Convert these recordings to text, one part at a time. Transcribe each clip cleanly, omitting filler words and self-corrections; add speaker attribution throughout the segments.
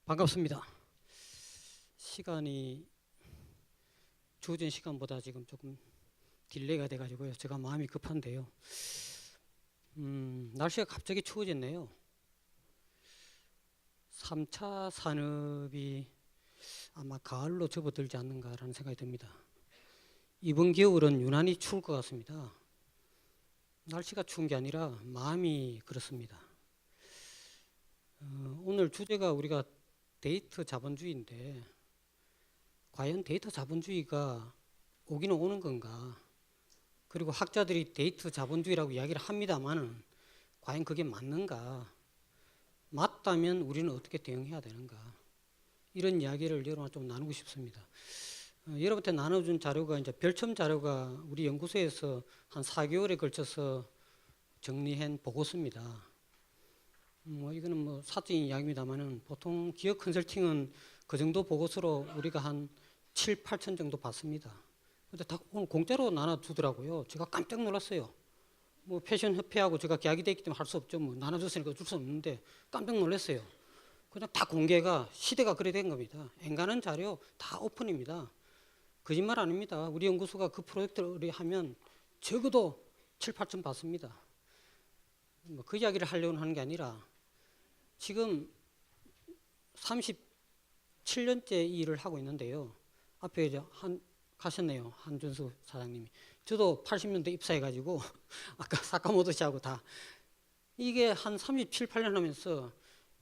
Speaker 1: 반갑습니다. 시간이 주어진 시간보다 지금 조금 딜레이가 돼가지고요. 제가 마음이 급한데요. 날씨가 갑자기 추워졌네요. 3차 산업이 아마 가을로 접어들지 않는가라는 생각이 듭니다. 이번 겨울은 유난히 추울 것 같습니다. 날씨가 추운 게 아니라 마음이 그렇습니다. 오늘 주제가 우리가 데이터 자본주의인데 과연 데이터 자본주의가 오기는 오는 건가? 그리고 학자들이 데이터 자본주의라고 이야기를 합니다만은 과연 그게 맞는가? 맞다면 우리는 어떻게 대응해야 되는가? 이런 이야기를 여러분과 좀 나누고 싶습니다. 여러분한테 나눠준 자료가 이제 별첨 자료가 우리 연구소에서 한 4개월에 걸쳐서 정리한 보고서입니다. 이거는 뭐 사적인 이야기입니다만은 보통 기업 컨설팅은 그 정도 보고서로 우리가 한 7, 8천 정도 받습니다. 근데 다 오늘 공짜로 나눠주더라고요. 제가 깜짝 놀랐어요. 뭐 패션 협회하고 제가 계약이 돼 있기 때문에 할 수 없죠. 뭐 나눠줬으니까 어쩔 수 없는데 깜짝 놀랐어요. 그냥 다 공개가 시대가 그래 된 겁니다. 엔간한 자료 다 오픈입니다. 거짓말 아닙니다. 우리 연구소가 그 프로젝트를 하면 적어도 7, 8천 받습니다. 그 이야기를 하려고 하는 게 아니라 지금 37년째 이 일을 하고 있는데요. 앞에 이제 가셨네요. 한준수 사장님이. 저도 80년대 입사해가지고 아까 사카모토 씨하고 다 이게 한 37, 8년 하면서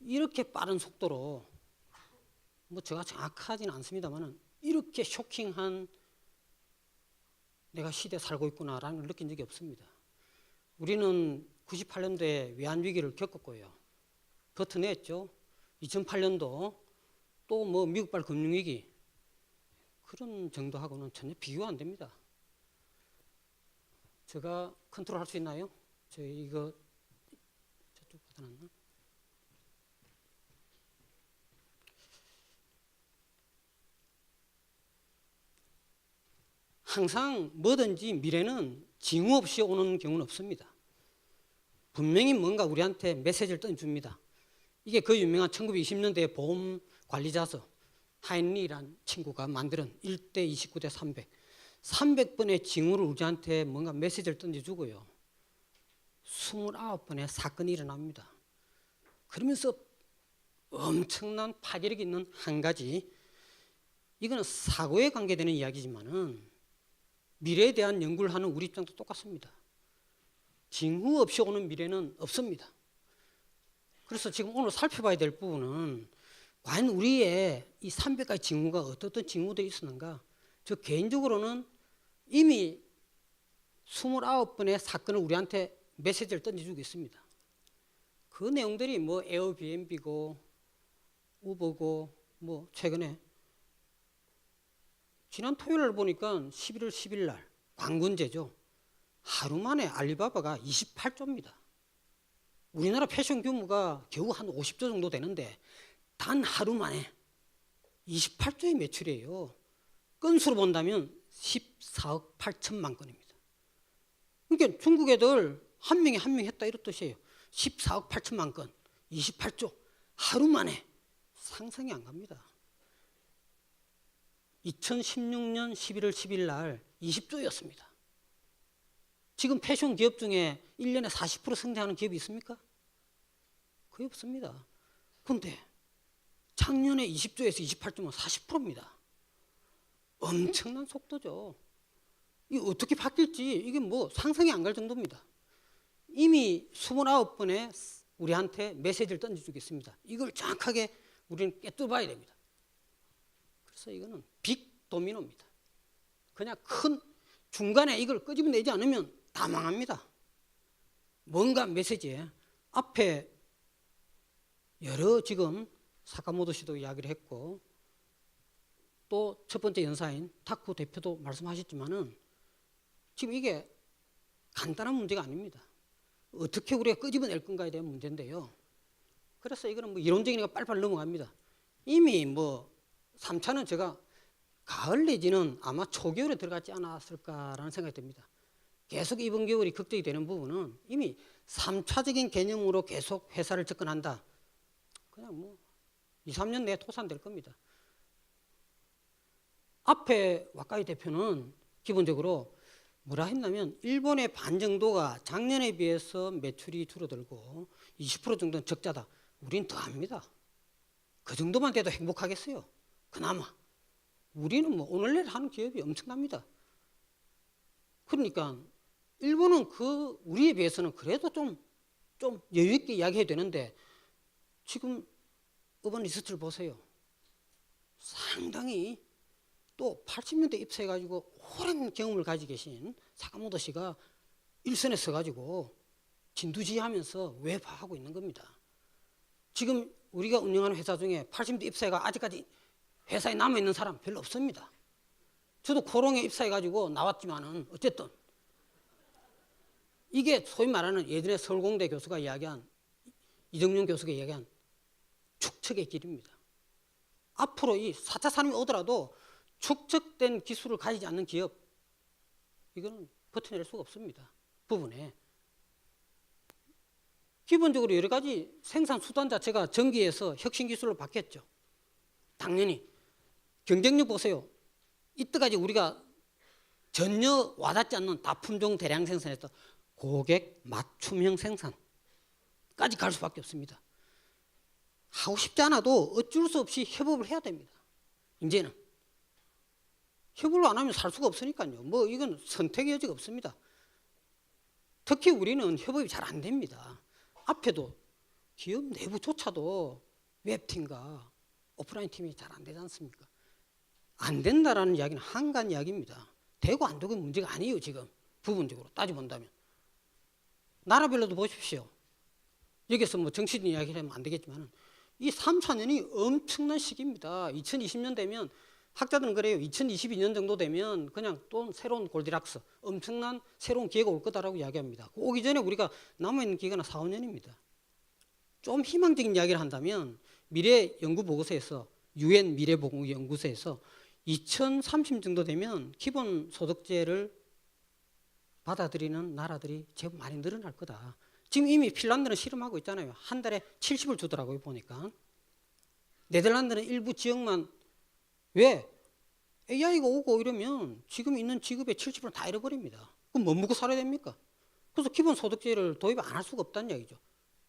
Speaker 1: 이렇게 빠른 속도로 뭐 제가 정확하지는 않습니다만은 이렇게 쇼킹한 내가 시대에 살고 있구나라는 걸 느낀 적이 없습니다. 우리는 98년도에 외환위기를 겪었고요. 버텨냈죠. 2008년도 또 뭐 미국발 금융위기 그런 정도하고는 전혀 비교가 안 됩니다. 제가 컨트롤 할 수 있나요? 저 이거 저쪽 받아놨나? 항상 뭐든지 미래는 징후 없이 오는 경우는 없습니다. 분명히 뭔가 우리한테 메시지를 던집니다. 이게 그 유명한 1920년대 보험 관리자서 하인리라는 친구가 만드는 1대 29대 300 300번의 징후를 우리한테 뭔가 메시지를 던져주고요. 29번의 사건이 일어납니다. 그러면서 엄청난 파괴력이 있는 한 가지, 이거는 사고에 관계되는 이야기지만은 미래에 대한 연구를 하는 우리 입장도 똑같습니다. 징후 없이 오는 미래는 없습니다. 그래서 지금 오늘 살펴봐야 될 부분은 과연 우리의 이 300가지 징후가 어떤 징후들이 있었는가? 저 개인적으로는 이미 29번의 사건을 우리한테 메시지를 던져주고 있습니다. 그 내용들이 뭐 에어비앤비고 우버고 뭐 최근에 지난 토요일을 보니까 11월 10일 날 광군제죠. 하루 만에 알리바바가 28조입니다. 우리나라 패션 규모가 겨우 한 50조 정도 되는데 단 하루 만에 28조의 매출이에요. 건수로 본다면 14억 8천만 건입니다. 그러니까 중국 애들 한 명이 한 명 했다 이런 뜻이에요. 14억 8천만 건, 28조 하루 만에 상상이 안 갑니다. 2016년 11월 10일 날 20조였습니다. 지금 패션 기업 중에 1년에 40% 성장하는 기업이 있습니까? 거의 없습니다. 그런데 작년에 20조에서 28조면 40%입니다. 엄청난 속도죠. 이게 어떻게 바뀔지 이게 뭐 상상이 안 갈 정도입니다. 이미 29번에 우리한테 메시지를 던져주겠습니다. 이걸 정확하게 우리는 꿰뚫어봐야 됩니다. 그래서 이거는 빅 도미노입니다. 그냥 큰 중간에 이걸 끄집어내지 않으면 다 망합니다. 뭔가 메시지에 앞에 여러 지금 사카모토 씨도 이야기를 했고 또 첫 번째 연사인 타쿠 대표도 말씀하셨지만은 지금 이게 간단한 문제가 아닙니다. 어떻게 우리가 끄집어낼 건가에 대한 문제인데요. 그래서 이거는 뭐 이론적이니까 빨리빨리 넘어갑니다. 이미 뭐 3차는 제가 가을 내지는 아마 초겨울에 들어갔지 않았을까라는 생각이 듭니다. 계속 이번 겨울이 걱정이 되는 부분은 이미 3차적인 개념으로 계속 회사를 접근한다. 그냥 뭐 2, 3년 내에 도산될 겁니다. 앞에 와카이 대표는 기본적으로 뭐라 했냐면 일본의 반 정도가 작년에 비해서 매출이 줄어들고 20% 정도는 적자다. 우린 더 합니다. 그 정도만 돼도 행복하겠어요. 그나마. 우리는 뭐 오늘내일 하는 기업이 엄청납니다. 그러니까 일본은 우리에 비해서는 그래도 좀 여유 있게 이야기해야 되는데 지금 이번 리스트를 보세요. 상당히 또 80년대 입사해가지고 오랜 경험을 가지고 계신 사카모토 씨가 일선에 서가지고 진두지휘하면서 외파하고 있는 겁니다. 지금 우리가 운영하는 회사 중에 80년대 입사해가 아직까지 회사에 남아있는 사람 별로 없습니다. 저도 고롱에 입사해가지고 나왔지만은 어쨌든 이게 소위 말하는 예전에 서울공대 교수가 이야기한 이정윤 교수가 이야기한 축척의 길입니다. 앞으로 이 4차 산업이 오더라도 축적된 기술을 가지지 않는 기업 이거는 버텨낼 수가 없습니다. 부분에 기본적으로 여러 가지 생산 수단 자체가 전기에서 혁신 기술로 바뀌었죠. 당연히 경쟁력 보세요. 이때까지 우리가 전혀 와닿지 않는 다품종 대량 생산에서 고객 맞춤형 생산까지 갈 수밖에 없습니다. 하고 싶지 않아도 어쩔 수 없이 협업을 해야 됩니다. 이제는 협업을 안 하면 살 수가 없으니까요. 뭐 이건 선택의 여지가 없습니다. 특히 우리는 협업이 잘 안 됩니다. 앞에도 기업 내부조차도 웹팀과 오프라인 팀이 잘 안 되지 않습니까? 안 된다라는 이야기는 한간 이야기입니다. 되고 안 되고 문제가 아니에요. 지금 부분적으로 따져본다면 나라별로도 보십시오. 여기서 뭐 정치적인 이야기를 하면 안 되겠지만 이 3, 4년이 엄청난 시기입니다. 2020년 되면 학자들은 그래요. 2022년 정도 되면 그냥 또 새로운 골디락스, 엄청난 새로운 기회가 올 거다라고 이야기합니다. 오기 전에 우리가 남아있는 기간은 4, 5년입니다. 좀 희망적인 이야기를 한다면 미래 연구 보고서에서 UN 미래보건연구소에서 2030 정도 되면 기본 소득제를 받아들이는 나라들이 제법 많이 늘어날 거다. 지금 이미 핀란드는 실험하고 있잖아요. 한 달에 70을 주더라고요 보니까. 네덜란드는 일부 지역만 왜? AI가 오고 이러면 지금 있는 직업의 70%는 다 잃어버립니다. 그럼 뭐 먹고 살아야 됩니까? 그래서 기본 소득제를 도입 안 할 수가 없다는 이야기죠.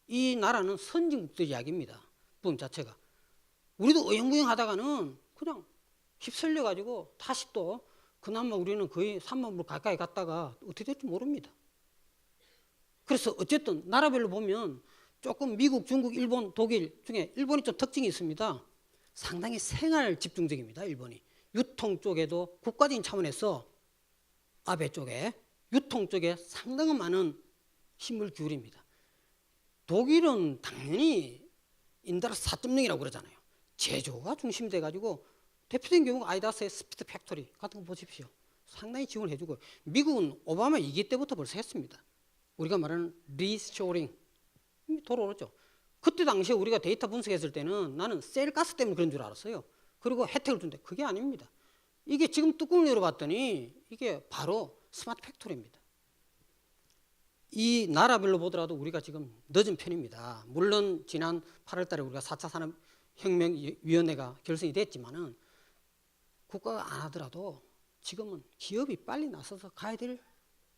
Speaker 1: 이 나라는 선진국들 이야기입니다. 부분 자체가. 우리도 어영부영 하다가는 그냥 휩쓸려 가지고 다시 또 그나마 우리는 거의 3만 불 가까이 갔다가 어떻게 될지 모릅니다. 그래서 어쨌든 나라별로 보면 조금 미국, 중국, 일본, 독일 중에 일본이 좀 특징이 있습니다. 상당히 생활 집중적입니다. 일본이. 유통 쪽에도 국가적인 차원에서 아베 쪽에 유통 쪽에 상당히 많은 힘을 기울입니다. 독일은 당연히 인더스트리 4.0이라고 그러잖아요. 제조가 중심이 돼가지고 대표적인 경우가 아디다스의 스피드 팩토리 같은 거 보십시오. 상당히 지원을 해주고 미국은 오바마 2기 때부터 벌써 했습니다. 우리가 말하는 리스토링 돌아오죠. 그때 당시에 우리가 데이터 분석했을 때는 나는 셀가스 때문에 그런 줄 알았어요. 그리고 혜택을 준대. 그게 아닙니다. 이게 지금 뚜껑을 열어봤더니 이게 바로 스마트 팩토리입니다. 이 나라별로 보더라도 우리가 지금 늦은 편입니다. 물론 지난 8월 달에 우리가 4차 산업혁명위원회가 결성이 됐지만은 국가가 안 하더라도 지금은 기업이 빨리 나서서 가야 될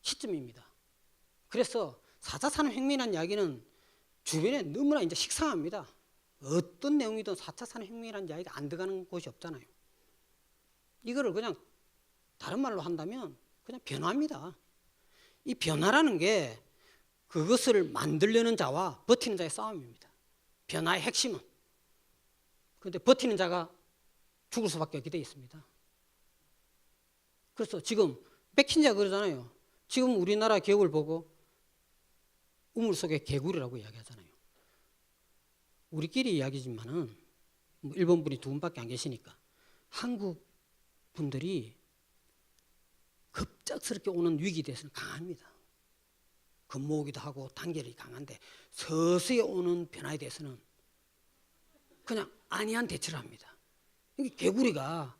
Speaker 1: 시점입니다. 그래서 4차 산업혁명이라는 이야기는 주변에 너무나 이제 식상합니다. 어떤 내용이든 4차 산업혁명이라는 이야기가 안 들어가는 곳이 없잖아요. 이거를 그냥 다른 말로 한다면 그냥 변화입니다. 이 변화라는 게 그것을 만들려는 자와 버티는 자의 싸움입니다. 변화의 핵심은. 그런데 버티는 자가 죽을 수밖에 없게 되어 있습니다. 그래서 지금 맥킨지가 그러잖아요. 지금 우리나라 기업을 보고 우물 속의 개구리라고 이야기하잖아요. 우리끼리 이야기지만은 일본 분이 두 분밖에 안 계시니까 한국 분들이 급작스럽게 오는 위기에 대해서는 강합니다. 겁모으기도 하고 단결이 강한데 서서히 오는 변화에 대해서는 그냥 안이한 대처를 합니다. 이게 개구리가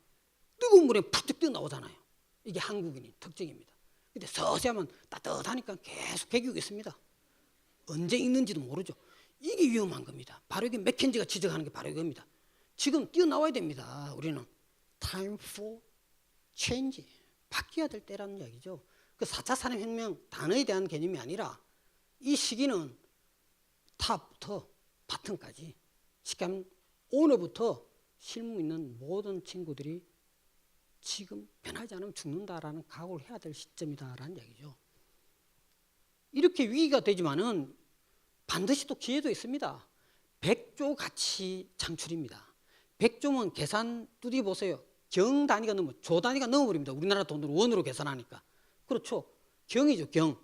Speaker 1: 뜨거운 물에 푹 뛰어나오잖아요. 이게 한국인의 특징입니다. 근데 서서히 하면 따뜻하니까 계속 개기고 있습니다. 언제 익는지도 모르죠. 이게 위험한 겁니다. 바로 이게 맥켄지가 지적하는 게 바로 이겁니다. 지금 뛰어나와야 됩니다. 우리는 time for change, 바뀌어야 될 때라는 이야기죠. 그 4차 산업혁명 단어에 대한 개념이 아니라 이 시기는 탑부터 바텀까지, 쉽게 하면 오늘부터 실무 있는 모든 친구들이 지금 변하지 않으면 죽는다라는 각오를 해야 될 시점이다라는 이야기죠. 이렇게 위기가 되지만은 반드시 또 기회도 있습니다. 100조 가치 창출입니다. 100조면 계산 두드려 보세요. 경 단위가 넘어, 조 단위가 넘어버립니다. 우리나라 돈으로 원으로 계산하니까. 그렇죠. 경이죠, 경.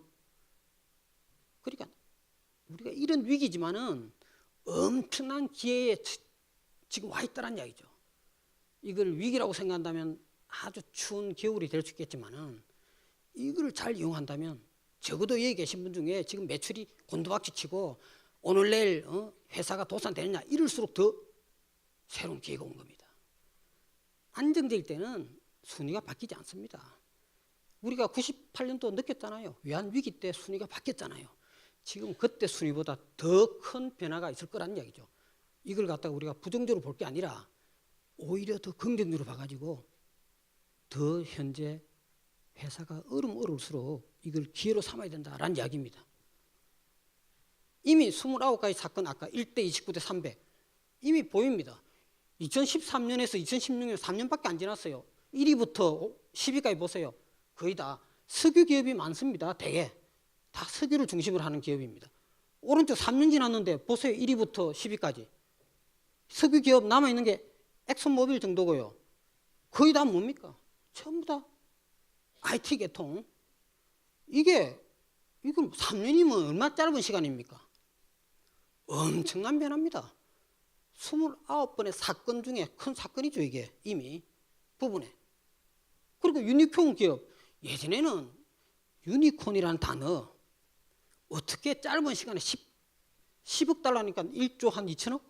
Speaker 1: 그러니까 우리가 이런 위기지만은 엄청난 기회에 지금 와 있다는 이야기죠. 이걸 위기라고 생각한다면 아주 추운 겨울이 될 수 있겠지만은 이걸 잘 이용한다면 적어도 여기 계신 분 중에 지금 매출이 곤두박질 치고 오늘 내일 회사가 도산되느냐 이럴수록 더 새로운 기회가 온 겁니다. 안정적일 때는 순위가 바뀌지 않습니다. 우리가 98년도 느꼈잖아요. 외환위기 때 순위가 바뀌었잖아요. 지금 그때 순위보다 더 큰 변화가 있을 거란 이야기죠. 이걸 갖다가 우리가 부정적으로 볼 게 아니라 오히려 더 긍정적으로 봐가지고 더 현재 회사가 어려울수록 이걸 기회로 삼아야 된다라는 이야기입니다. 이미 29가지 사건, 아까 1대 29대 300 이미 보입니다. 2013년에서 2016년 3년밖에 안 지났어요. 1위부터 10위까지 보세요. 거의 다 석유 기업이 많습니다. 대개 다 석유를 중심으로 하는 기업입니다. 오른쪽 3년 지났는데 보세요. 1위부터 10위까지 석유 기업 남아있는 게 엑슨모빌 정도고요. 거의 다 뭡니까? 전부 다 IT 계통. 이건 3년이면 얼마나 짧은 시간입니까? 엄청난 변화입니다. 29번의 사건 중에 큰 사건이죠, 이게 이미 부분에. 그리고 유니콘 기업. 예전에는 유니콘이라는 단어 어떻게 짧은 시간에 10억 달러니까 1조 한 2천억?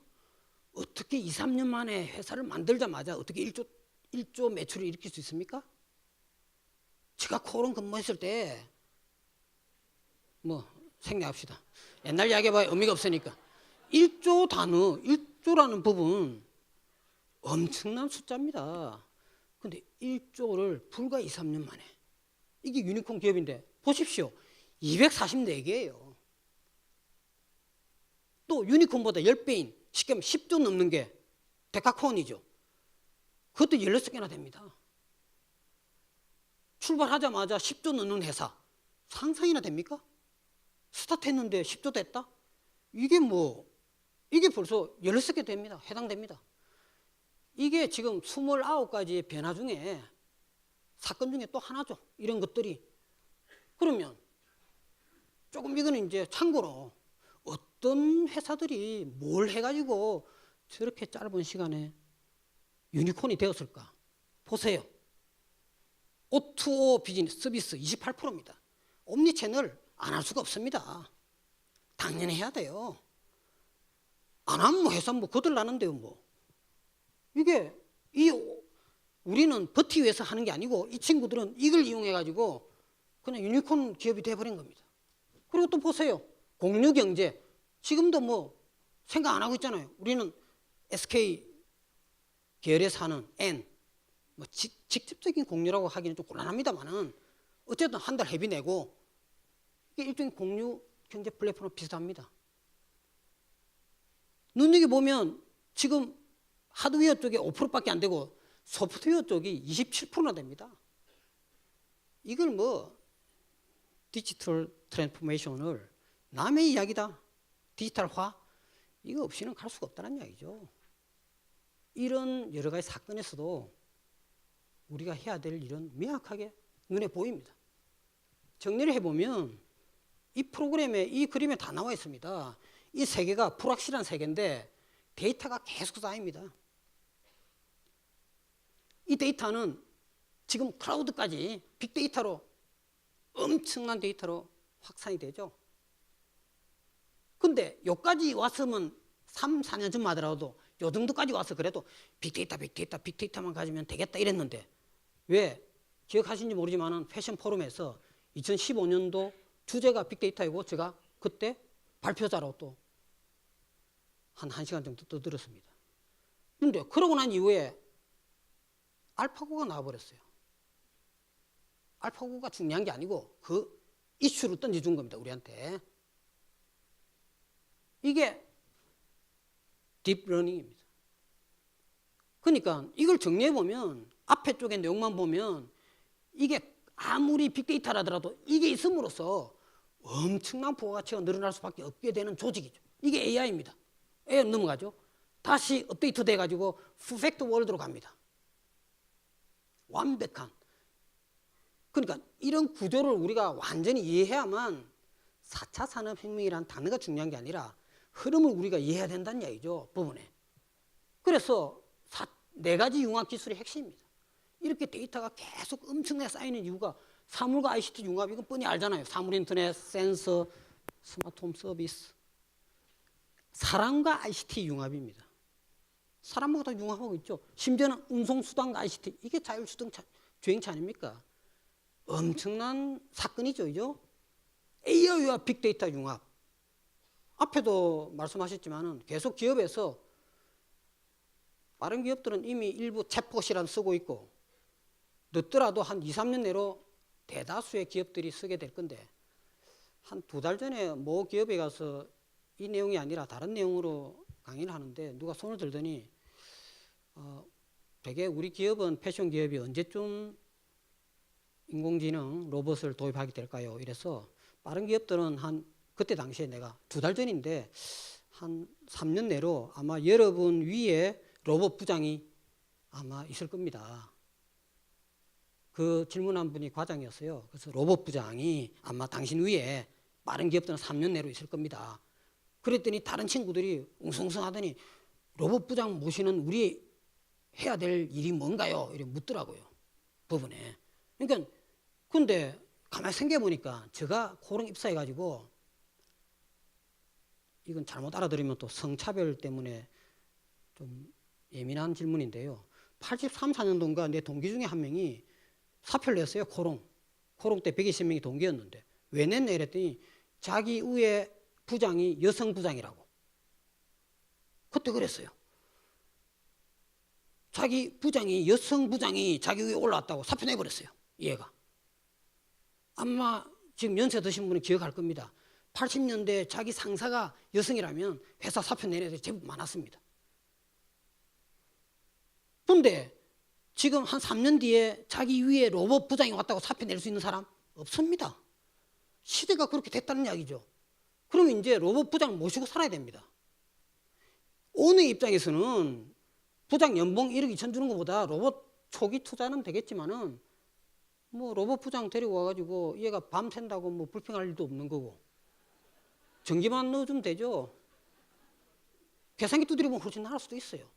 Speaker 1: 어떻게 2, 3년 만에 회사를 만들자마자 어떻게 1조 매출을 일으킬 수 있습니까? 제가 코론 근무했을 때 생략합시다. 옛날 이야기해봐야 의미가 없으니까. 1조 단어, 1조라는 부분 엄청난 숫자입니다. 근데 1조를 불과 2, 3년 만에. 이게 유니콘 기업인데 보십시오. 244개예요. 또 유니콘보다 10배인 쉽게 하면 10조 넘는 게 데카콘이죠. 그것도 16개나 됩니다. 출발하자마자 10조 넘는 회사 상상이나 됩니까? 스타트했는데 10조 됐다? 이게 벌써 16개 됩니다. 해당됩니다. 이게 지금 29가지의 변화 중에 사건 중에 또 하나죠. 이런 것들이. 그러면 조금 이거는 이제 참고로 어떤 회사들이 뭘 해가지고 저렇게 짧은 시간에 유니콘이 되었을까? 보세요. O2O 비즈니스 서비스 28%입니다. 옴니채널 안 할 수가 없습니다. 당연히 해야 돼요. 안 하면 회사 거들나는데요. 우리는 버티기 위해서 하는 게 아니고 이 친구들은 이걸 이용해가지고 그냥 유니콘 기업이 돼버린 겁니다. 그리고 또 보세요. 공유경제. 지금도 생각 안 하고 있잖아요. 우리는 SK 계열에서 하는 N. 직접적인 공유라고 하기는 좀 곤란합니다만은 어쨌든 한 달 회비 내고 이게 일종의 공유 경제 플랫폼 비슷합니다. 눈여겨보면 지금 하드웨어 쪽에 5%밖에 안 되고 소프트웨어 쪽이 27%나 됩니다. 이걸 디지털 트랜스포메이션을 남의 이야기다. 디지털화. 이거 없이는 갈 수가 없다는 이야기죠. 이런 여러 가지 사건에서도 우리가 해야 될 일은 명확하게 눈에 보입니다. 정리를 해보면 이 프로그램에 이 그림에 다 나와 있습니다. 이 세계가 불확실한 세계인데 데이터가 계속 쌓입니다. 이 데이터는 지금 클라우드까지 빅데이터로 엄청난 데이터로 확산이 되죠. 근데 여기까지 왔으면 3, 4년 전만 하더라도 요 정도까지 와서 그래도 빅데이터만 가지면 되겠다 이랬는데 왜? 기억하시는지 모르지만 패션 포럼에서 2015년도 주제가 빅데이터이고 제가 그때 발표자로 또 한 1시간 정도 떠들었습니다. 근데 그러고 난 이후에 알파고가 나와버렸어요. 알파고가 중요한 게 아니고 그 이슈를 던져준 겁니다, 우리한테. 이게 딥러닝입니다. 그러니까 이걸 정리해보면 앞에 쪽의 내용만 보면 이게 아무리 빅데이터라더라도 이게 있음으로써 엄청난 부가가치가 늘어날 수밖에 없게 되는 조직이죠. 이게 AI입니다. AI 넘어가죠. 다시 업데이트 돼가지고 퍼펙트 월드로 갑니다. 완벽한. 그러니까 이런 구조를 우리가 완전히 이해해야만 4차 산업혁명이라는 단어가 중요한 게 아니라 흐름을 우리가 이해해야 된다는 얘기죠. 부분에. 그래서 4가지 융합 기술이 핵심입니다. 이렇게 데이터가 계속 엄청나게 쌓이는 이유가 사물과 ICT 융합, 이건 뻔히 알잖아요. 사물 인터넷, 센서, 스마트홈 서비스. 사람과 ICT 융합입니다. 사람과 다 융합하고 있죠. 심지어는 운송수단과 ICT, 이게 자율주행차 주행차 아닙니까? 엄청난 사건이죠. 그죠? AI와 빅데이터 융합. 앞에도 말씀하셨지만은 계속 기업에서 빠른 기업들은 이미 일부 챗봇이란 쓰고 있고 늦더라도 한 2, 3년 내로 대다수의 기업들이 쓰게 될 건데 한 2달 전에 모 기업에 가서 이 내용이 아니라 다른 내용으로 강의를 하는데 누가 손을 들더니 되게 우리 기업은 패션 기업이 언제쯤 인공지능 로봇을 도입하게 될까요? 이래서 빠른 기업들은 한 그때 당시에 내가 2달 전인데 한 3년 내로 아마 여러분 위에 로봇 부장이 아마 있을 겁니다. 그 질문한 분이 과장이었어요. 그래서 로봇 부장이 아마 당신 위에 빠른 기업들은 3년 내로 있을 겁니다. 그랬더니 다른 친구들이 웅성웅성하더니 로봇 부장 모시는 우리 해야 될 일이 뭔가요? 이렇게 묻더라고요. 부분에. 그러니까 근데 가만히 생각해보니까 제가 고령 입사해가지고 이건 잘못 알아들으면 또 성차별 때문에 좀 예민한 질문인데요. 83, 4년도인가 내 동기 중에 한 명이 사표를 냈어요. 코롱 때 120명이 동기였는데 왜 냈냐 이랬더니 자기 위에 부장이 여성 부장이라고. 그때 그랬어요. 자기 부장이 여성 부장이 자기 위에 올라왔다고 사표 내버렸어요. 얘가. 아마 지금 연세 드신 분은 기억할 겁니다. 80년대 자기 상사가 여성이라면 회사 사표 내는 애들이 제법 많았습니다. 근데 지금 한 3년 뒤에 자기 위에 로봇 부장이 왔다고 사표 낼 수 있는 사람? 없습니다. 시대가 그렇게 됐다는 이야기죠. 그러면 이제 로봇 부장을 모시고 살아야 됩니다. 오너의 입장에서는 부장 연봉 1억 2천 주는 것보다 로봇 초기 투자는 되겠지만은 뭐 로봇 부장 데리고 와가지고 얘가 밤 샌다고 뭐 불평할 일도 없는 거고 전기만 넣어주면 되죠. 계산기 두드려보면 훨씬 나을 수도 있어요.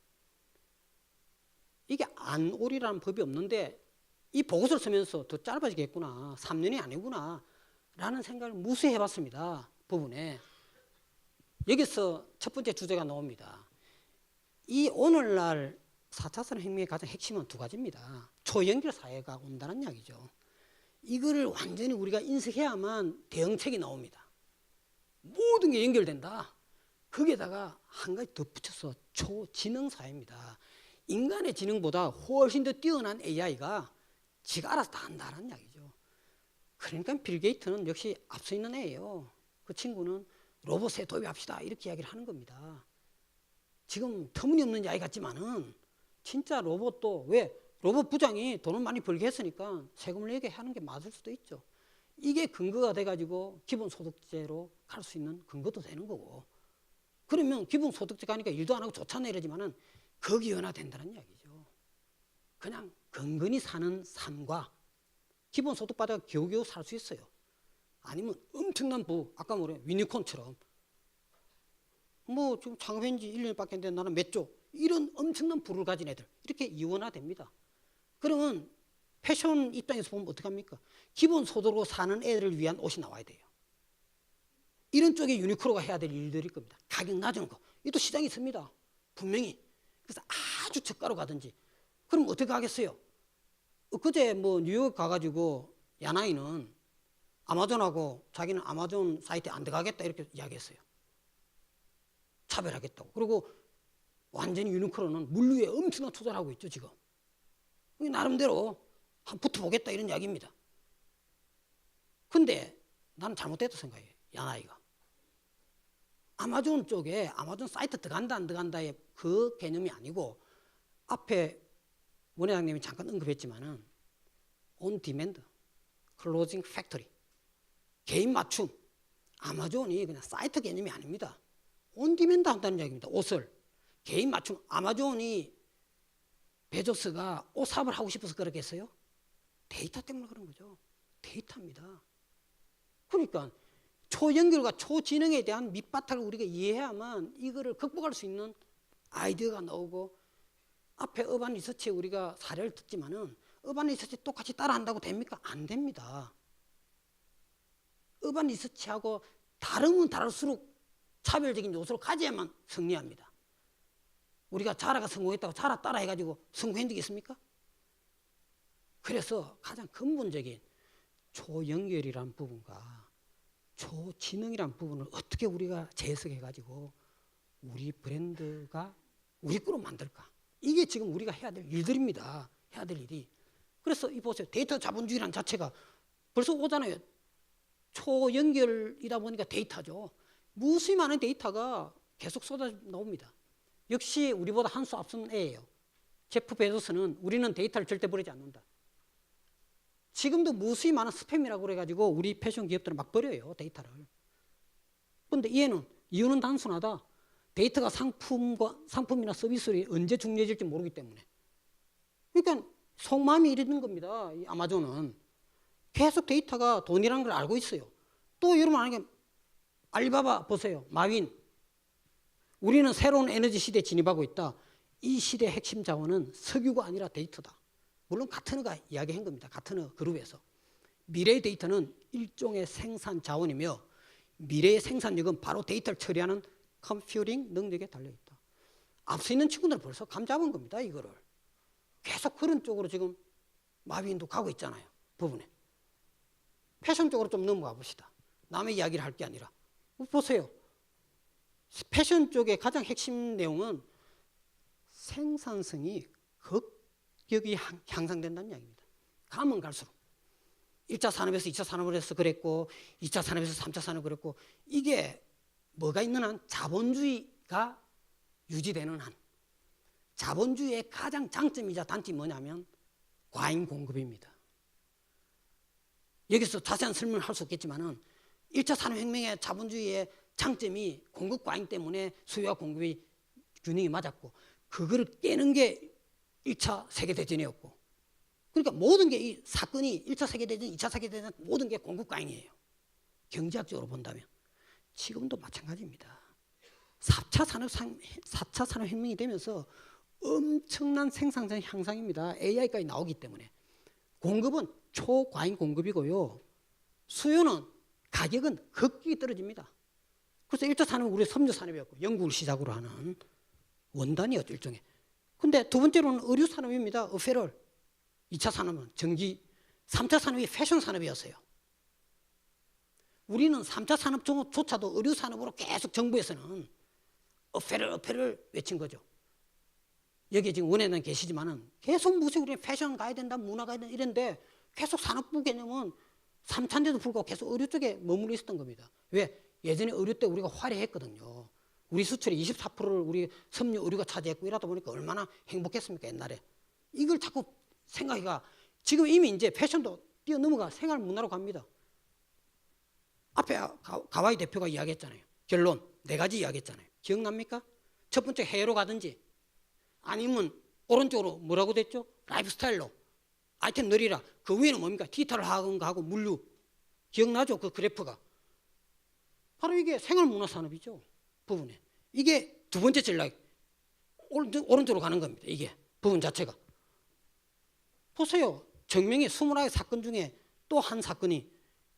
Speaker 1: 이게 안오리라는 법이 없는데 이 보고서를 쓰면서 더 짧아지겠구나. 3년이 아니구나. 라는 생각을 무수히 해봤습니다. 부분에. 여기서 첫 번째 주제가 나옵니다. 이 오늘날 4차 산업혁명의 가장 핵심은 2가지입니다. 초연결 사회가 온다는 이야기죠. 이거를 완전히 우리가 인식해야만 대응책이 나옵니다. 모든 게 연결된다. 거기에다가 한 가지 덧붙여서 초지능 사회입니다. 인간의 지능보다 훨씬 더 뛰어난 AI가 지가 알아서 다 한다는 이야기죠. 그러니까 빌 게이트는 역시 앞서 있는 애예요. 그 친구는 로봇에 도입합시다 이렇게 이야기를 하는 겁니다. 지금 터무니없는 이야기 같지만은 진짜 로봇도 왜 로봇 부장이 돈을 많이 벌게 했으니까 세금을 내게 하는 게 맞을 수도 있죠. 이게 근거가 돼가지고 기본소득제로 갈 수 있는 근거도 되는 거고 그러면 기본소득제 가니까 일도 안 하고 좋잖아 이러지만은 거기 연화된다는 이야기죠. 그냥 건건히 사는 삶과 기본소득 받아 겨우겨우 살 수 있어요. 아니면 엄청난 아까 뭐래 유니콘처럼 뭐 지금 창업한 지 1년밖에 안 된 나는 몇 조 이런 엄청난 부를 가진 애들 이렇게 이원화됩니다. 그러면 패션 입장에서 보면 어떡합니까? 기본소득으로 사는 애들을 위한 옷이 나와야 돼요. 이런 쪽에 유니클로가 해야 될 일들일 겁니다. 가격 낮은 거 이것도 시장이 있습니다. 분명히. 그래서 아주 저가로 가든지 그럼 어떻게 하겠어요? 그제 뭐 뉴욕 가가지고 야나이는 아마존하고 자기는 아마존 사이트에 안 들어가겠다 이렇게 이야기했어요. 차별하겠다고. 그리고 완전히 유니클로는 물류에 엄청난 투자를 하고 있죠, 지금. 나름대로 한 붙어보겠다 이런 이야기입니다. 근데 나는 잘못됐다 생각해요, 야나이가. 아마존 쪽에 아마존 사이트 들어간다 안 들어간다의 그 개념이 아니고 앞에 원 회장님이 잠깐 언급했지만은 온 디맨드, 클로징 팩토리, 개인 맞춤. 아마존이 그냥 사이트 개념이 아닙니다. 온 디맨드 한다는 이야기입니다. 옷을 개인 맞춤. 아마존이 베조스가 옷 사업을 하고 싶어서 그러겠어요? 데이터 때문에 그런 거죠. 데이터입니다. 그러니까 초연결과 초지능에 대한 밑바탕을 우리가 이해해야만 이거를 극복할 수 있는 아이디어가 나오고, 앞에 어반 리서치에 우리가 사례를 듣지만은 어반 리서치 똑같이 따라한다고 됩니까? 안 됩니다. 어반 리서치하고 다르면 다를수록 차별적인 요소를 가져야만 승리합니다. 우리가 자라가 성공했다고 자라 따라 해가지고 성공한 적이 있습니까? 그래서 가장 근본적인 초연결이라는 부분과 초지능이라는 부분을 어떻게 우리가 재해석해가지고 우리 브랜드가 우리 거로 만들까? 이게 지금 우리가 해야 될 일들입니다. 해야 될 일이. 그래서 이 보세요. 데이터 자본주의라는 자체가 벌써 오잖아요. 초연결이다 보니까 데이터죠. 무수히 많은 데이터가 계속 쏟아 나옵니다. 역시 우리보다 한 수 앞선 애예요. 제프 베조스는 우리는 데이터를 절대 버리지 않는다. 지금도 무수히 많은 스팸이라고 그래가지고 우리 패션 기업들은 막 버려요, 데이터를. 그런데 이유는 단순하다. 데이터가 상품이나 서비스로 언제 중요해질지 모르기 때문에. 그러니까 속마음이 이러는 겁니다. 이 아마존은 계속 데이터가 돈이라는 걸 알고 있어요. 또 여러분 만약에 알리바바 보세요. 마윈. 우리는 새로운 에너지 시대에 진입하고 있다. 이 시대의 핵심 자원은 석유가 아니라 데이터다. 물론 가트너가 이야기한 겁니다. 가트너 그룹에서. 미래의 데이터는 일종의 생산 자원이며 미래의 생산력은 바로 데이터를 처리하는 컴퓨팅 능력에 달려있다. 앞서 있는 친구들은 벌써 감 잡은 겁니다. 이거를. 계속 그런 쪽으로 지금 마윈도 가고 있잖아요. 부분에. 패션 쪽으로 좀 넘어가 봅시다. 남의 이야기를 할 게 아니라. 보세요. 패션 쪽의 가장 핵심 내용은 생산성이 급격히 향상된다는 이야기입니다. 가면 갈수록. 1차 산업에서 2차 산업을 해서 그랬고 2차 산업에서 3차 산업을 그랬고 이게 뭐가 있는 한 자본주의가 유지되는 한 자본주의의 가장 장점이자 단점이 뭐냐면 과잉 공급입니다. 여기서 자세한 설명을 할 수 없겠지만은 1차 산업혁명의 자본주의의 장점이 공급 과잉 때문에 수요와 공급이 균형이 맞았고 그거를 깨는 게 1차 세계대전이었고 그러니까 모든 게 이 사건이 1차 세계대전, 2차 세계대전 모든 게 공급 과잉이에요. 경제학적으로 본다면. 지금도 마찬가지입니다. 4차 산업혁명이 되면서 엄청난 생산성 향상입니다. AI까지 나오기 때문에. 공급은 초과잉 공급이고요. 수요는 가격은 급격히 떨어집니다. 그래서 1차 산업은 우리 섬유 산업이었고 영국을 시작으로 하는 원단이었죠, 일종의. 근데 두 번째로는 의류 산업입니다. 어페럴. 2차 산업은 전기, 3차 산업이 패션 산업이었어요. 우리는 3차 산업조차도 의류 산업으로 계속 정부에서는 어페럴 외친 거죠. 여기 지금 원에는 계시지만은 계속 무슨 우리는 패션 가야 된다, 문화 가야 된다 이런데 계속 산업부 개념은 3차인데도 불구하고 계속 의류 쪽에 머물러 있었던 겁니다. 왜? 예전에 의류 때 우리가 화려했거든요. 우리 수출의 24%를 우리 섬유 의류가 차지했고 이러다 보니까 얼마나 행복했습니까, 옛날에. 이걸 자꾸 생각해가 지금 이미 이제 패션도 뛰어넘어가 생활 문화로 갑니다. 앞에 가와이 대표가 이야기했잖아요. 결론 4가지 이야기했잖아요. 기억납니까? 첫 번째 해외로 가든지 아니면 오른쪽으로 뭐라고 됐죠? 라이프스타일로 아이템 늘리라. 그 위에는 뭡니까? 디지털 하고 물류. 기억나죠? 그 그래프가. 바로 이게 생활문화산업이죠. 부분에. 이게 두 번째 전략. 오른쪽으로 가는 겁니다. 이게 부분 자체가. 보세요. 정명의 20개 사건 중에 또 한 사건이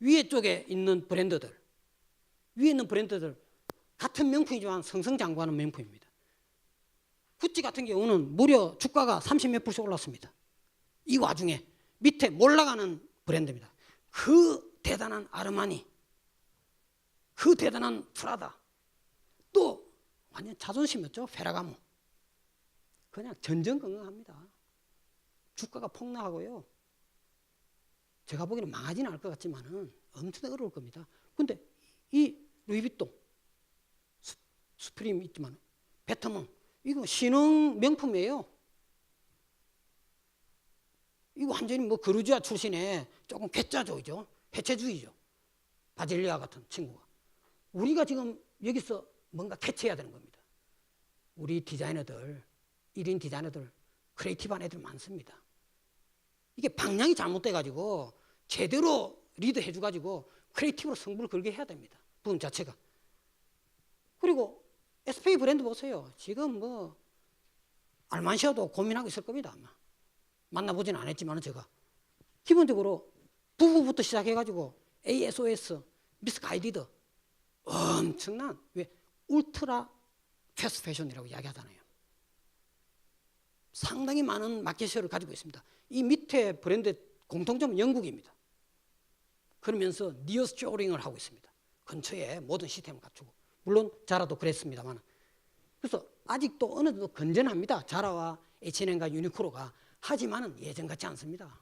Speaker 1: 위에 쪽에 있는 브랜드들. 위에 있는 브랜드들 같은 명품이지만 승승장구하는 명품입니다. 구찌 같은 경우는 무려 주가가 30몇 %씩 올랐습니다. 이 와중에 밑에 몰라가는 브랜드입니다. 그 대단한 아르마니, 그 대단한 프라다, 또 완전 자존심이었죠. 페라가모. 그냥 전전긍긍합니다. 주가가 폭락하고요. 제가 보기에는 망하지는 않을 것 같지만은 엄청 어려울 겁니다. 근데 이 루이비통, 수프림 있지만 베터먼 이거 신흥 명품이에요. 이거 완전히 뭐 그루지아 출신의 조금 괴짜조이죠. 해체주의죠. 바질리아 같은 친구가. 우리가 지금 여기서 뭔가 캐치해야 되는 겁니다. 우리 디자이너들, 1인 디자이너들, 크리에이티브한 애들 많습니다. 이게 방향이 잘못돼가지고 제대로 리드해줘가지고 크리에이티브로 승부를 걸게 해야 됩니다. 부분 자체가. 그리고 SPA 브랜드 보세요. 지금 뭐 알만시아도 고민하고 있을 겁니다. 아마. 만나보지는 않았지만 제가. 기본적으로 부부부터 시작해가지고 ASOS, 미스 가이디드 엄청난 왜 울트라 패스트 패션이라고 이야기하잖아요. 상당히 많은 마켓쉐어를 가지고 있습니다. 이 밑에 브랜드 공통점은 영국입니다. 그러면서 니어스쇼링을 하고 있습니다. 근처에 모든 시스템을 갖추고. 물론 자라도 그랬습니다만. 그래서 아직도 어느 정도 건전합니다. 자라와 H&M과 유니크로가. 하지만 예전 같지 않습니다.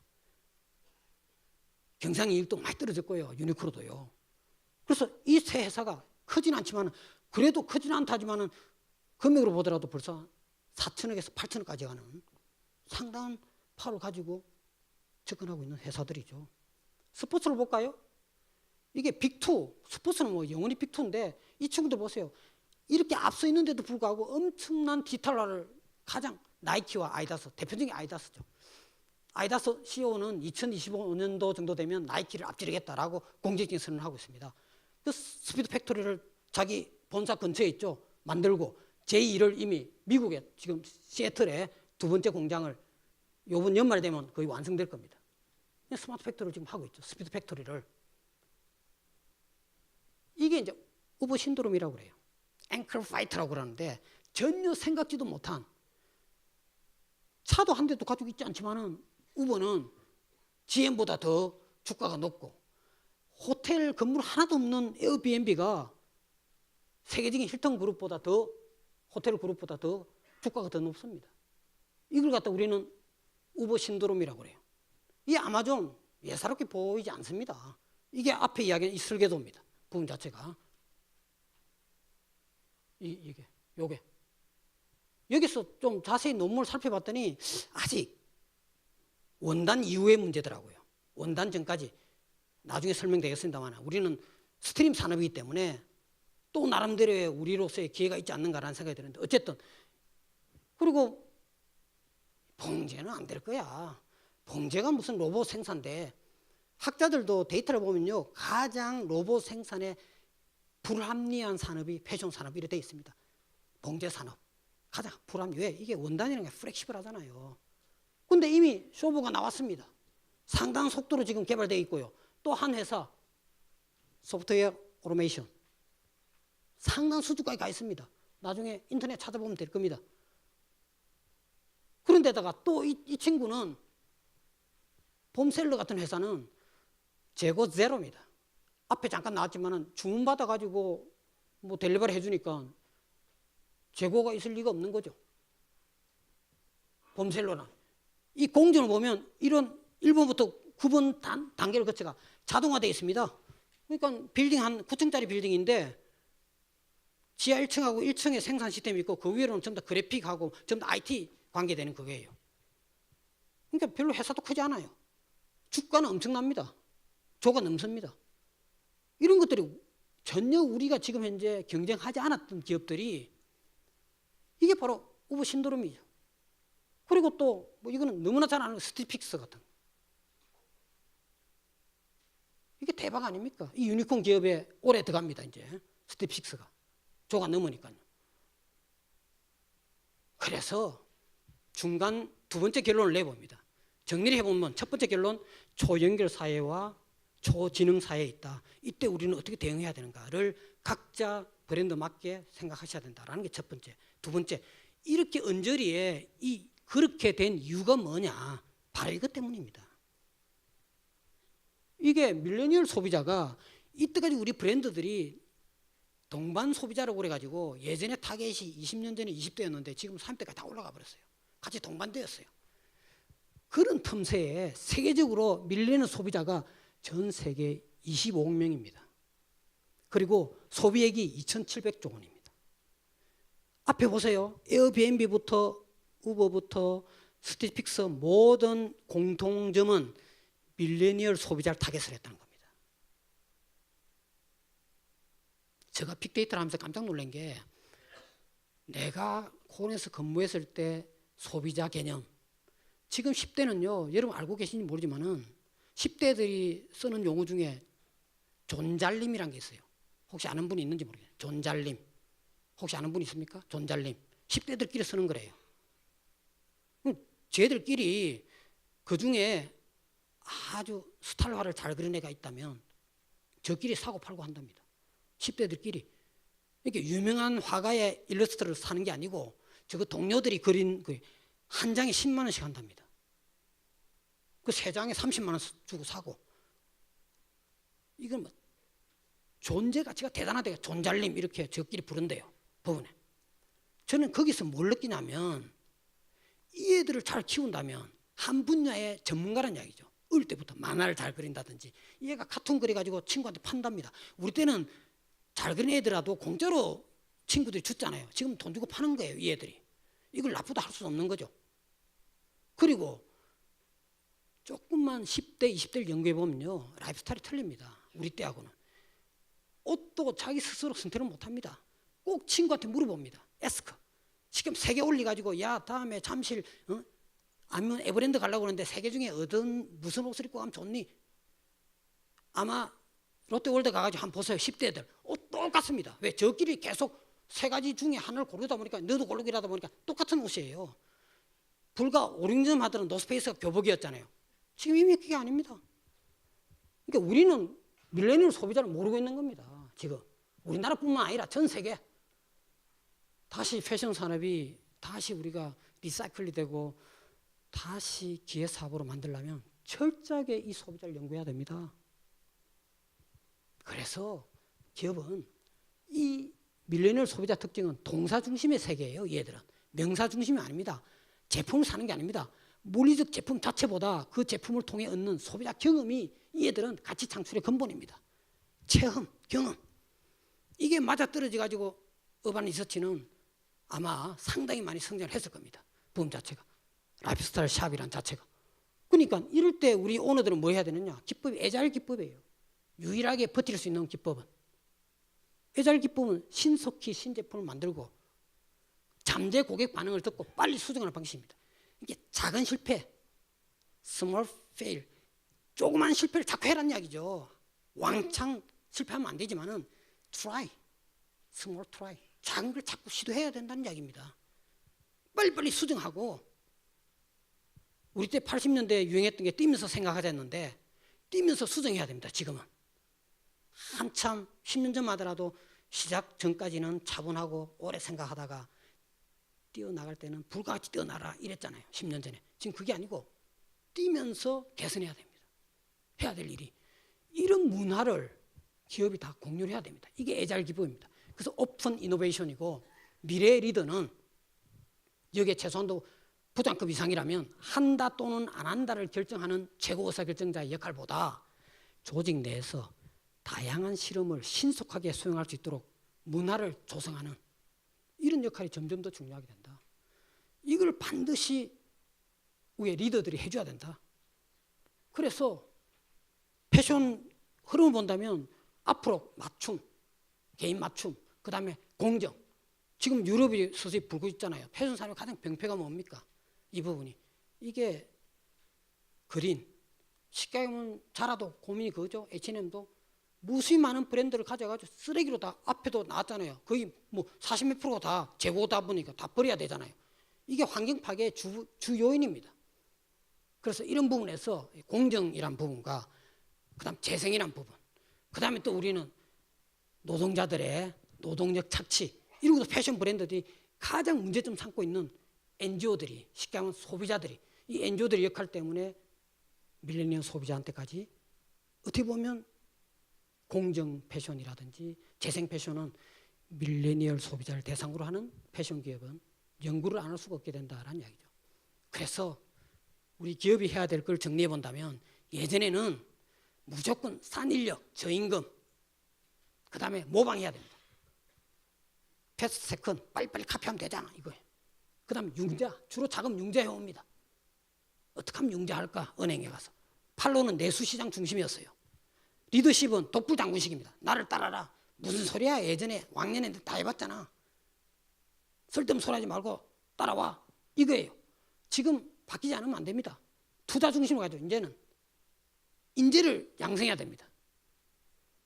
Speaker 1: 경상이익도 많이 떨어졌고요. 유니크로도요. 그래서 이 세 회사가 크진 않지만 그래도 크진 않다지만은 금액으로 보더라도 벌써 4천억에서 8천억까지 가는 상당한 파워를 가지고 접근하고 있는 회사들이죠. 스포츠를 볼까요? 이게 빅2, 스포츠는 뭐 영원히 빅2인데 이 친구들 보세요. 이렇게 앞서 있는데도 불구하고 엄청난 디지털화를 가장 나이키와 아디다스, 대표적인 아디다스죠. 아디다스 CEO는 2025년도 정도 되면 나이키를 앞지르겠다라고 공식적인 선언을 하고 있습니다. 그 스피드 팩토리를 자기 본사 근처에 있죠. 만들고 제2를 이미 미국에 지금 시애틀에 두 번째 공장을 이번 연말에 되면 거의 완성될 겁니다. 스마트 팩토리를 지금 하고 있죠. 스피드 팩토리를. 이게 이제 우버 신드롬이라고 그래요. 앵커 파이터라고 그러는데 전혀 생각지도 못한 차도 한 대도 가지고 있지 않지만은 우버는 GM보다 더 주가가 높고 호텔 건물 하나도 없는 에어비앤비가 세계적인 힐튼 그룹보다 더 호텔 그룹보다 더 주가가 더 높습니다. 이걸 갖다 우리는 우버 신드롬이라고 그래요. 이 아마존 예사롭게 보이지 않습니다. 이게 앞에 이야기한 이 설계도입니다. 부분 자체가. 요게. 여기서 좀 자세히 논문을 살펴봤더니 아직 원단 이후의 문제더라고요. 원단 전까지 나중에 설명되겠습니다만 우리는 스트림 산업이기 때문에 또 나름대로의 우리로서의 기회가 있지 않는가라는 생각이 드는데 어쨌든 그리고 봉제는 안 될 거야. 봉제가 무슨 로봇 생산인데 학자들도 데이터를 보면요. 가장 로봇 생산에 불합리한 산업이 패션 산업이 이렇게 되어 있습니다. 봉제 산업. 가장 불합리. 왜? 이게 원단이라는 게 플렉시블하잖아요. 근데 이미 쇼부가 나왔습니다. 상당한 속도로 지금 개발되어 있고요. 또 한 회사 소프트웨어 오토메이션 상당한 수준까지 가 있습니다. 나중에 인터넷 찾아보면 될 겁니다. 그런데다가 또 이 친구는 봄셀러 같은 회사는 재고 제로입니다. 앞에 잠깐 나왔지만은 주문 받아가지고 뭐 델리버리 해주니까 재고가 있을 리가 없는 거죠. 봄셀러는. 이 공정을 보면 이런 1번부터 9번 단계를 거쳐가 자동화되어 있습니다. 그러니까 빌딩 한 9층짜리 빌딩인데 지하 1층하고 1층에 생산 시스템이 있고 그 위로는 전부 다 그래픽하고 전부 다 IT 관계되는 그거예요. 그러니까 별로 회사도 크지 않아요. 주가는 엄청납니다. 조가 넘습니다. 이런 것들이 전혀 우리가 지금 현재 경쟁하지 않았던 기업들이 이게 바로 우버 신드롬이죠. 그리고 또 뭐 이거는 너무나 잘 아는 스티픽스 같은 이게 대박 아닙니까? 이 유니콘 기업에 오래 들어갑니다. 이제 스티픽스가 조가 넘으니까요. 그래서 중간 두 번째 결론을 내봅니다. 정리를 해보면 첫 번째 결론 초연결 사회와 초지능 사회에 있다. 이때 우리는 어떻게 대응해야 되는가를 각자 브랜드 맞게 생각하셔야 된다라는 게 첫 번째. 두 번째, 이렇게 언저리에 그렇게 된 이유가 뭐냐? 바로 이것 때문입니다. 이게 밀레니얼 소비자가 이때까지 우리 브랜드들이 동반 소비자라고 그래가지고 예전에 타겟이 20년 전에 20대였는데 지금 30대까지 다 올라가 버렸어요. 같이 동반되었어요. 그런 틈새에 세계적으로 밀리는 소비자가 전 세계 25억 명입니다. 그리고 소비액이 2,700조 원입니다. 앞에 보세요. 에어비앤비부터 우버부터 스티픽스 모든 공통점은 밀레니얼 소비자를 타겟을 했다는 겁니다. 제가 빅데이터를 하면서 깜짝 놀란 게 내가 콘에서 근무했을 때 소비자 개념 지금 10대는요 여러분 알고 계신지 모르지만은 10대들이 쓰는 용어 중에 존잘림이라는 게 있어요. 혹시 아는 분이 있는지 모르겠어요. 존잘림 혹시 아는 분 있습니까? 존잘림 10대들끼리 쓰는 거래요. 쟤들끼리 그 중에 아주 스타일화를 잘 그린 애가 있다면 저끼리 사고 팔고 한답니다. 10대들끼리. 이렇게 유명한 화가의 일러스트를 사는 게 아니고 저거 동료들이 그린 그 한 장에 10만 원씩 한답니다. 그 세 장에 30만 원 주고 사고. 이건 뭐 존재 가치가 대단하대요. 존잘림 이렇게 저끼리 부른대요. 법원에. 저는 거기서 뭘 느끼냐면 이 애들을 잘 키운다면 한 분야의 전문가란 이야기죠. 어릴 때부터 만화를 잘 그린다든지 얘가 카툰 그려가지고 친구한테 판답니다. 우리 때는 잘 그린 애들라도 공짜로 친구들이 줬잖아요. 지금 돈 주고 파는 거예요. 이 애들이. 이걸 나쁘다 할 수 없는 거죠. 그리고 조금만 10대, 20대를 연구해 보면요. 라이프 스타일이 틀립니다. 우리 때하고는. 옷도 자기 스스로 선택을 못합니다. 꼭 친구한테 물어봅니다. 에스크. 지금 3개 올려가지고 야 다음에 잠실 아니면 에버랜드 가려고 그러는데 3개 중에 무슨 옷을 입고 가면 좋니? 아마 롯데월드 가가지고 한번 보세요. 10대들 옷 똑같습니다. 왜? 저끼리 계속 3가지 중에 하나를 고르다 보니까 너도 고르기 하다 보니까 똑같은 옷이에요. 불과 5, 6년 하던 노스페이스가 교복이었잖아요. 지금 이미 그게 아닙니다. 그러니까 우리는 밀레니얼 소비자를 모르고 있는 겁니다. 지금 우리나라뿐만 아니라 전 세계 다시 패션 산업이 다시 우리가 리사이클이 되고 다시 기회 사업으로 만들려면 철저하게 이 소비자를 연구해야 됩니다. 그래서 기업은 이 밀레니얼 소비자 특징은 동사 중심의 세계예요. 얘들은 명사 중심이 아닙니다. 제품을 사는 게 아닙니다. 물리적 제품 자체보다 그 제품을 통해 얻는 소비자 경험이 이 애들은 가치 창출의 근본입니다. 체험, 경험 이게 맞아떨어져 가지고 어반 리서치는 아마 상당히 많이 성장을 했을 겁니다. 붐 자체가 라이프스타일 샵이란 자체가. 그러니까 이럴 때 우리 오너들은 뭐 해야 되느냐? 기법이 애자일 기법이에요. 유일하게 버틸 수 있는 기법은 애자일 기법은 신속히 신제품을 만들고 잠재 고객 반응을 듣고 빨리 수정하는 방식입니다. 이게 작은 실패, small fail, 조그만 실패를 자꾸 해라는 이야기죠. 왕창 실패하면 안 되지만은 try, small try, 작은 걸 자꾸 시도해야 된다는 이야기입니다. 빨리빨리 수정하고 우리 때 80년대에 유행했던 게 뛰면서 생각하자는데 뛰면서 수정해야 됩니다. 지금은 한참 10년 전 하더라도 시작 전까지는 차분하고 오래 생각하다가 뛰어나갈 때는 불같이 뛰어나라 이랬잖아요. 10년 전에. 지금 그게 아니고 뛰면서 개선해야 됩니다. 해야 될 일이. 이런 문화를 기업이 다 공유를 해야 됩니다. 이게 애자일 기법입니다. 그래서 오픈 이노베이션이고 미래의 리더는 여기에 최소한도 부장급 이상이라면 한다 또는 안 한다를 결정하는 최고 의사결정자의 역할보다 조직 내에서 다양한 실험을 신속하게 수행할 수 있도록 문화를 조성하는 이런 역할이 점점 더 중요하게 된다. 이걸 반드시 우리 리더들이 해줘야 된다. 그래서 패션 흐름을 본다면 앞으로 맞춤, 개인 맞춤, 그 다음에 공정. 지금 유럽이 서서히 불고 있잖아요. 패션 산업의 가장 병폐가 뭡니까? 이 부분이. 이게 그린. 쉽게 하면 자라도 고민이 그거죠. H&M도 무수히 많은 브랜드를 가져가지고 쓰레기로 다 앞에도 나왔잖아요. 거의 뭐 40몇 프로가 다 재고다 보니까 다 버려야 되잖아요. 이게 환경 파괴의 주 요인입니다. 그래서 이런 부분에서 공정이란 부분과 그다음 재생이란 부분, 그다음에 또 우리는 노동자들의 노동력 착취 이런 것도 패션 브랜드들이 가장 문제점 삼고 있는 NGO들이 쉽게 하면 소비자들이 이 NGO들의 역할 때문에 밀레니얼 소비자한테까지 어떻게 보면 공정 패션이라든지 재생 패션은 밀레니얼 소비자를 대상으로 하는 패션 기업은 연구를 안 할 수가 없게 된다라는 이야기죠. 그래서 우리 기업이 해야 될 걸 정리해 본다면 예전에는 무조건 산인력, 저임금, 그 다음에 모방해야 됩니다. 패스트 세컨, 빨리빨리 카피하면 되잖아, 이거예요. 그 다음에 융자, 주로 자금 융자 해옵니다. 어떻게 하면 융자할까? 은행에 가서. 팔로는 내수시장 중심이었어요. 리더십은 독불장군식입니다. 나를 따라라. 무슨 소리야? 예전에 왕년에 다 해봤잖아. 쓸데없는 소리 하지 말고 따라와. 이거예요. 지금 바뀌지 않으면 안 됩니다. 투자 중심으로 가죠. 이제는 인재를 양성해야 됩니다.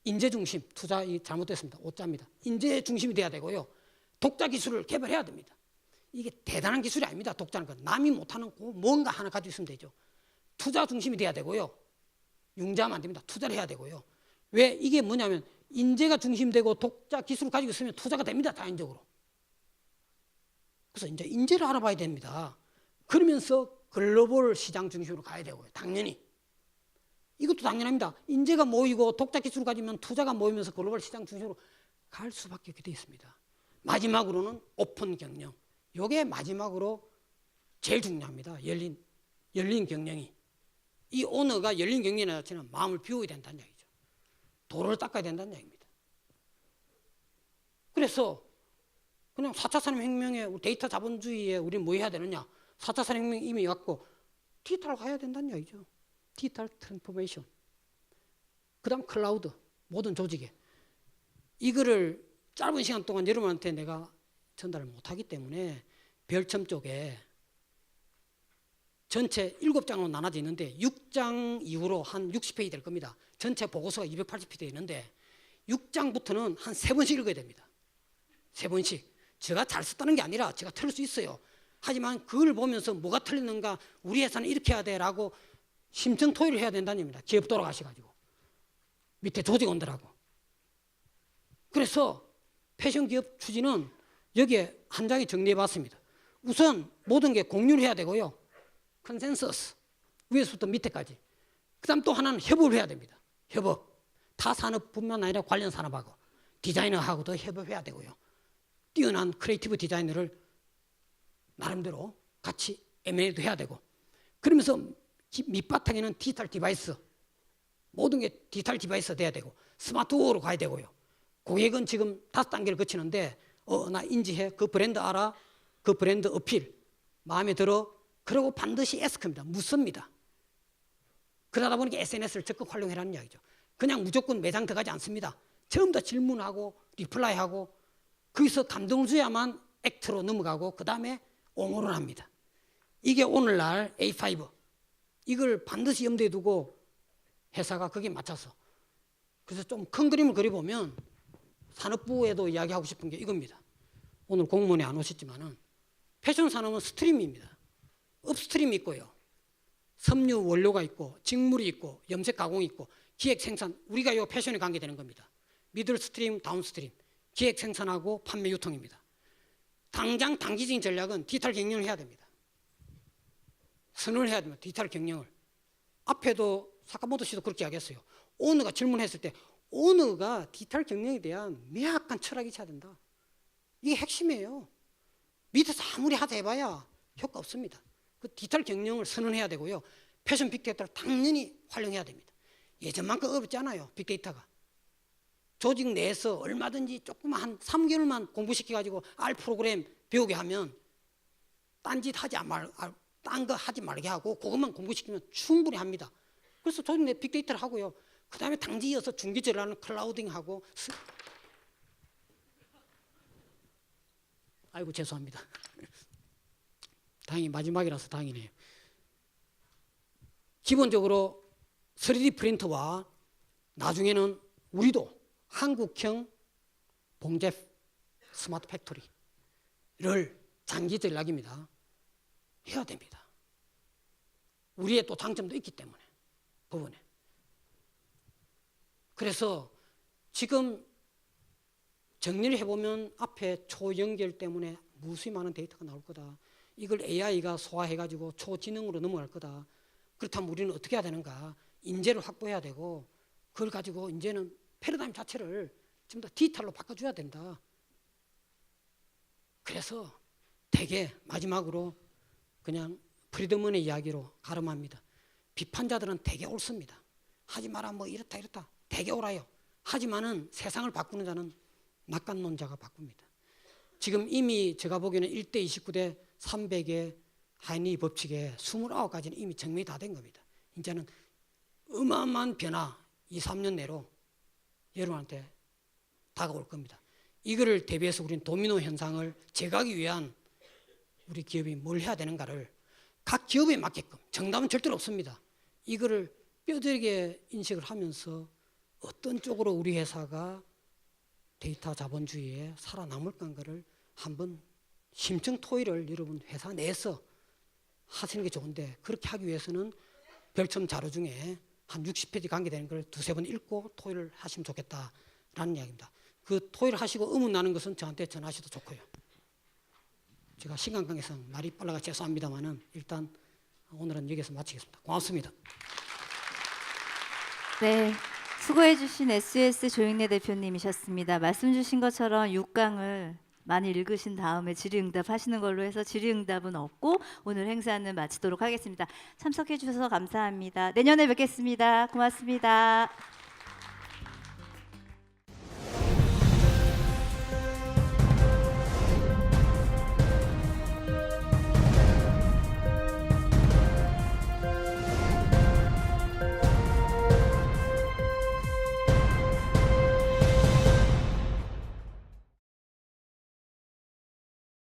Speaker 1: 인재 중심, 투자 잘못됐습니다. 오자입니다. 인재 중심이 돼야 되고요. 독자 기술을 개발해야 됩니다. 이게 대단한 기술이 아닙니다. 독자는 건 남이 못하는 뭔가 하나 가지고 있으면 되죠. 투자 중심이 돼야 되고요. 융자하면 안 됩니다. 투자를 해야 되고요. 왜? 이게 뭐냐면 인재가 중심되고 독자 기술을 가지고 있으면 투자가 됩니다. 자연적으로. 그래서 이제 인재를 알아봐야 됩니다. 그러면서 글로벌 시장 중심으로 가야 되고요. 당연히. 이것도 당연합니다. 인재가 모이고 독자 기술을 가지면 투자가 모이면서 글로벌 시장 중심으로 갈 수밖에 없게 되어 있습니다. 마지막으로는 오픈 경영. 이게 마지막으로 제일 중요합니다. 열린 경영이. 이 오너가 열린 경영에 자체는 마음을 비워야 된다는 얘기죠. 도를 닦아야 된다는 얘기입니다. 그래서 그냥 4차 산업혁명에 데이터 자본주의에 우리는 뭐 해야 되느냐. 4차 산업혁명 이미 왔고 디지털로 가야 된다는 얘기죠. 디지털 트랜스포메이션. 그 다음 클라우드. 모든 조직에. 이거를 짧은 시간 동안 여러분한테 내가 전달을 못하기 때문에 별첨 쪽에 전체 7장으로 나눠져 있는데 6장 이후로 한 60페이지 될 겁니다. 전체 보고서가 280페이지 있는데 6장부터는 한 3번씩 읽어야 됩니다. 3번씩. 제가 잘 썼다는 게 아니라 제가 틀릴 수 있어요. 하지만 그걸 보면서 뭐가 틀렸는가 우리 회사는 이렇게 해야 돼라고 심층토의를 해야 된다는 얘기입니다. 기업 돌아가셔가지고 밑에 조직원들하고. 그래서 패션 기업 추진은 여기에 한 장에 정리해봤습니다. 우선 모든 게 공유를 해야 되고요. 컨센서스 위에서부터 밑에까지. 그 다음 또 하나는 협업을 해야 됩니다. 협업. 타 산업뿐만 아니라 관련 산업하고 디자이너하고도 협업해야 되고요. 뛰어난 크리에이티브 디자이너를 나름대로 같이 M&A도 해야 되고. 그러면서 밑바탕에는 디지털 디바이스. 모든 게 디지털 디바이스 돼야 되고 스마트워어로 가야 되고요. 고객은 지금 5단계를 거치는데 나 인지해. 그 브랜드 알아. 그 브랜드 어필. 마음에 들어. 그리고 반드시 에스크입니다. 묻습니다. 그러다 보니까 SNS를 적극 활용해라는 이야기죠. 그냥 무조건 매장 들어가지 않습니다. 전부 다 질문하고 리플라이하고 거기서 감동을 줘야만 액트로 넘어가고 그 다음에 옹호를 합니다. 이게 오늘날 A5. 이걸 반드시 염두에 두고 회사가 거기에 맞춰서. 그래서 좀 큰 그림을 그려보면 산업부에도 이야기하고 싶은 게 이겁니다. 오늘 공무원에 안 오셨지만은 패션 산업은 스트림입니다. 업스트림이 있고요. 섬유 원료가 있고 직물이 있고 염색 가공이 있고 기획 생산. 우리가 이 패션에 관계되는 겁니다. 미들 스트림, 다운 스트림. 기획 생산하고 판매 유통입니다. 당장 단기적인 전략은 디지털 경영을 해야 됩니다. 선언을 해야 됩니다. 디지털 경영을. 앞에도 사카모토 씨도 그렇게 이야기했어요. 오너가 질문했을 때 오너가 디지털 경영에 대한 명확한 철학이 있어야 된다. 이게 핵심이에요. 밑에서 아무리 하자 해봐야 효과 없습니다. 그 디지털 경영을 선언해야 되고요. 패션 빅데이터를 당연히 활용해야 됩니다. 예전만큼 어렵지 않아요. 빅데이터가. 조직 내에서 얼마든지 조금만 한 3개월만 공부시켜가지고 R 프로그램 배우게 하면 딴짓 하지 딴 거 하지 말게 하고 그것만 공부시키면 충분히 합니다. 그래서 조직 내 빅데이터를 하고요. 그 다음에 당지 이어서 중기절하는 클라우딩하고 아이고 죄송합니다. 다행히 마지막이라서 다행이네요. 기본적으로 3D 프린터와 나중에는 우리도 한국형 봉제 스마트 팩토리를 장기 전략입니다. 해야 됩니다. 우리의 또 장점도 있기 때문에 부분에. 그래서 지금 정리를 해보면 앞에 초연결 때문에 무수히 많은 데이터가 나올 거다. 이걸 AI가 소화해가지고 초지능으로 넘어갈 거다. 그렇다면 우리는 어떻게 해야 되는가? 인재를 확보해야 되고 그걸 가지고 이제는 패러다임 자체를 좀 더 디지털로 바꿔줘야 된다. 그래서 되게 마지막으로 그냥 프리드먼의 이야기로 가름합니다. 비판자들은 되게 옳습니다. 하지 마라 뭐 이렇다 이렇다 되게 옳아요. 하지만은 세상을 바꾸는 자는 낙관론자가 바꿉니다. 지금 이미 제가 보기에는 1대 29대 300의 하이니 법칙에 29가지는 이미 정리가 다 된 겁니다. 이제는 어마어마한 변화 2, 3년 내로 여러분한테 다가올 겁니다. 이거를 대비해서 우리는 도미노 현상을 제거하기 위한 우리 기업이 뭘 해야 되는가를 각 기업에 맞게끔, 정답은 절대로 없습니다. 이거를 뼈저리게 인식을 하면서 어떤 쪽으로 우리 회사가 데이터 자본주의에 살아남을 건가를 한번 심층 토의를 여러분 회사 내에서 하시는 게 좋은데, 그렇게 하기 위해서는 별첨 자료 중에 한 60페이지 관계되는 걸 두세 번 읽고 토의를 하시면 좋겠다라는 이야기입니다. 그 토의를 하시고 의문 나는 것은 저한테 전화하셔도 좋고요. 제가 시간 관계상 말이 빨라가 죄송합니다만은 일단 오늘은 여기서 마치겠습니다. 고맙습니다.
Speaker 2: 네, 수고해 주신 SUS 조영래 대표님이셨습니다. 말씀 주신 것처럼 6강을 많이 읽으신 다음에 질의응답 하시는 걸로 해서 질의응답은 없고 오늘 행사는 마치도록 하겠습니다. 참석해 주셔서 감사합니다. 내년에 뵙겠습니다. 고맙습니다.